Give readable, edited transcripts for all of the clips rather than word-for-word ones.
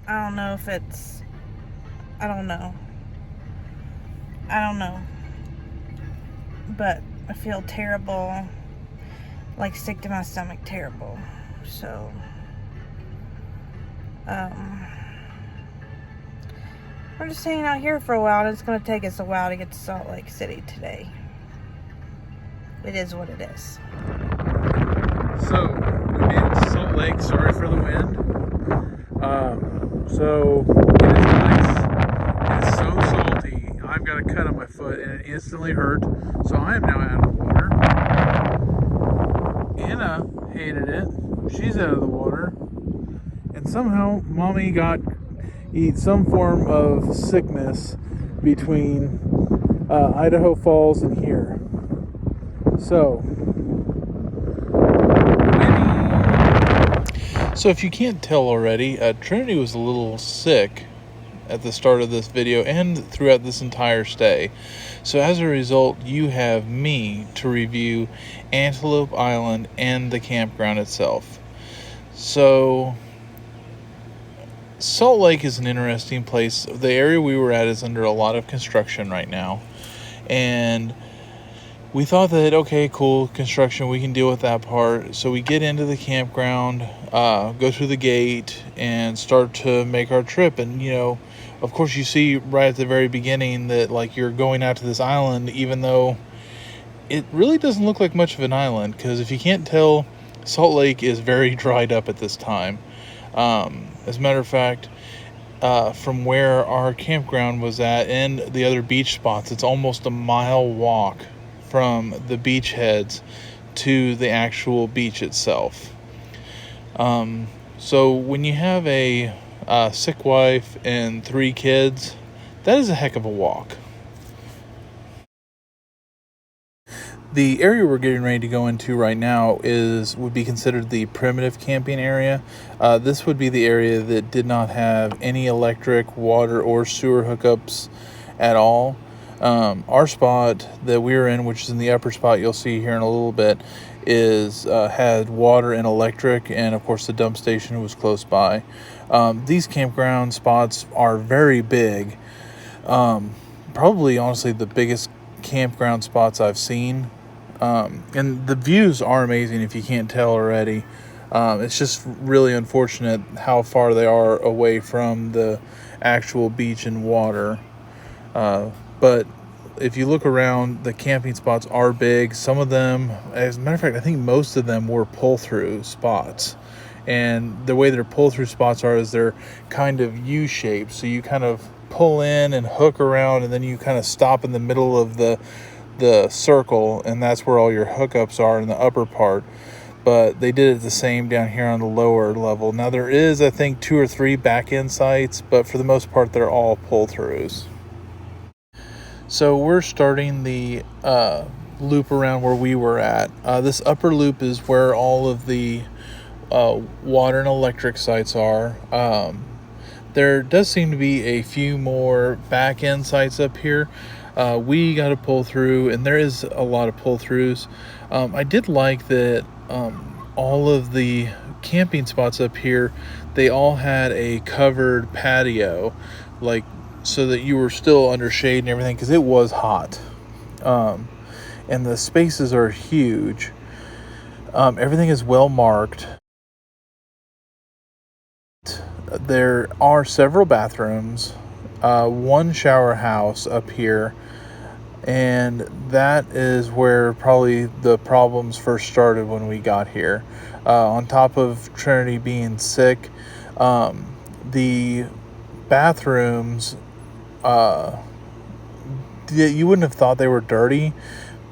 I don't know if it's, I don't know. But I feel terrible, like sick to my stomach, terrible. So, we're just hanging out here for a while, and it's going to take us a while to get to Salt Lake City today. It is what it is. So, we made it to Salt Lake. Sorry for the wind. So, it is nice. It is so salty. I've got a cut on my foot, and it instantly hurt. So, I am now out of the water. Anna hated it. She's out of the water. And somehow, Mommy got some form of sickness between Idaho Falls and here. So if you can't tell already, Trinity was a little sick at the start of this video and throughout this entire stay. So as a result, you have me to review Antelope Island and the campground itself. So Salt Lake is an interesting place. The area we were at is under a lot of construction right now. And we thought that, okay, cool, construction, we can deal with that part. So we get into the campground, go through the gate, and start to make our trip. And, you know, of course, you see right at the very beginning that, like, you're going out to this island, even though it really doesn't look like much of an island. Because if you can't tell, Salt Lake is very dried up at this time. As a matter of fact, from where our campground was at and the other beach spots, it's almost a mile walk from the beachheads to the actual beach itself. So when you have a sick wife and 3 kids, that is a heck of a walk. The area we're getting ready to go into right now would be considered the primitive camping area. This would be the area that did not have any electric, water, or sewer hookups at all. Our spot that we were in, which is in the upper spot you'll see here in a little bit, had water and electric, and of course the dump station was close by. These campground spots are very big. Probably, honestly, the biggest campground spots I've seen. And the views are amazing if you can't tell already. It's just really unfortunate how far they are away from the actual beach and water. But if you look around, the camping spots are big. Some of them, as a matter of fact, I think most of them were pull-through spots. And the way their pull-through spots is they're kind of U-shaped. So you kind of pull in and hook around, and then you kind of stop in the middle of the circle, and that's where all your hookups are in the upper part. But they did it the same down here on the lower level. Now there is, I think, 2 or 3 back-end sites, but for the most part, they're all pull-throughs. So we're starting the loop around where we were at. This upper loop is where all of the water and electric sites are. There does seem to be a few more back-end sites up here. We got to pull through, and there is a lot of pull-throughs. I did like that all of the camping spots up here, they all had a covered patio, like, so that you were still under shade and everything, because it was hot. And the spaces are huge. Everything is well marked. There are several bathrooms, 1 shower house up here, and that is where probably the problems first started when we got here. On top of Trinity being sick, the bathrooms, you wouldn't have thought they were dirty,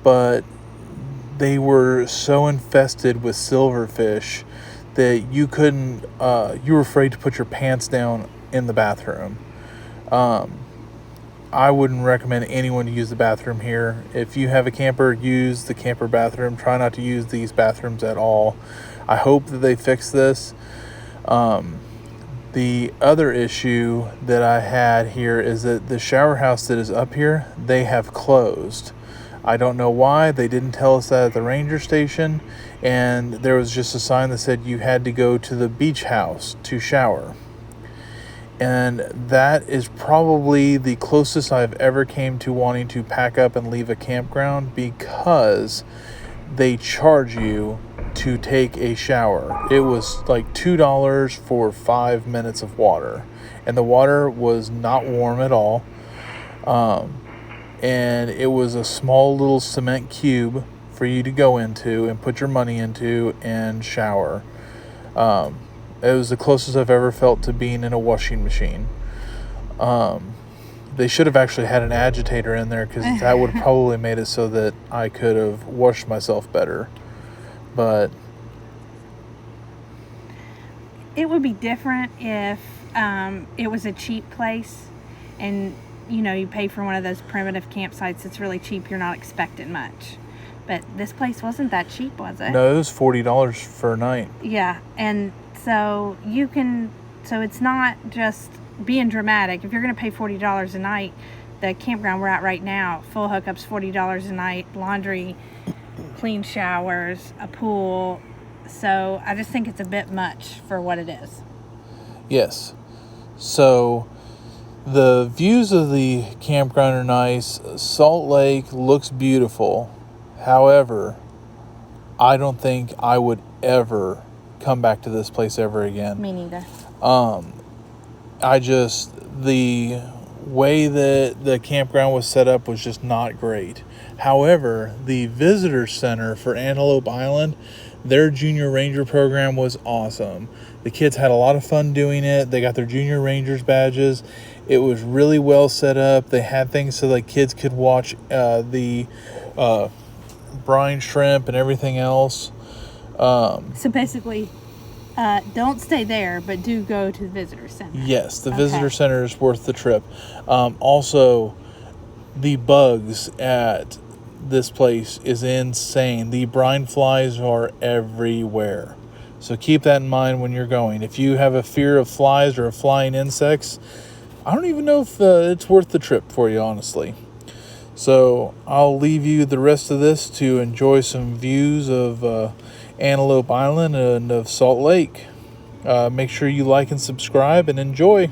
but they were so infested with silverfish that you couldn't, you were afraid to put your pants down in the bathroom. I wouldn't recommend anyone to use the bathroom here. If you have a camper, use the camper bathroom. Try not to use these bathrooms at all. I hope that they fix this. The other issue that I had here is that the shower house that is up here, they have closed. I don't know why. They didn't tell us that at the ranger station, and there was just a sign that said you had to go to the beach house to shower. And that is probably the closest I've ever came to wanting to pack up and leave a campground, because they charge you to take a shower. It was like $2 for 5 minutes of water, and the water was not warm at all. And it was a small little cement cube for you to go into and put your money into and shower. It was the closest I've ever felt to being in a washing machine. They should have actually had an agitator in there, because that would have probably made it so that I could have washed myself better. But it would be different if it was a cheap place, and you pay for one of those primitive campsites that's really cheap. You're not expecting much. But this place wasn't that cheap, was it? no, it was $40 for a night. Yeah, and so so it's not just being dramatic. If you're going to pay $40 a night, the campground we're at right now, full hookups, $40 a night, laundry, clean showers, a pool. So I just think it's a bit much for what it is. Yes. So the views of the campground are nice. Salt Lake looks beautiful. However, I don't think I would ever come back to this place ever again. Me neither. The way that the campground was set up was just not great. However, the visitor center for Antelope Island, their junior ranger program was awesome. The kids had a lot of fun doing it. They got their junior rangers badges. It was really well set up. They had things so that kids could watch the brine shrimp and everything else. So basically, don't stay there, but do go to the visitor center. Yes, the visitor center is worth the trip. Also, the bugs at this place is insane. The brine flies are everywhere. So keep that in mind when you're going. If you have a fear of flies or of flying insects, I don't even know if it's worth the trip for you, honestly. So I'll leave you the rest of this to enjoy some views of Antelope Island and of Salt Lake. Make sure you like and subscribe and enjoy.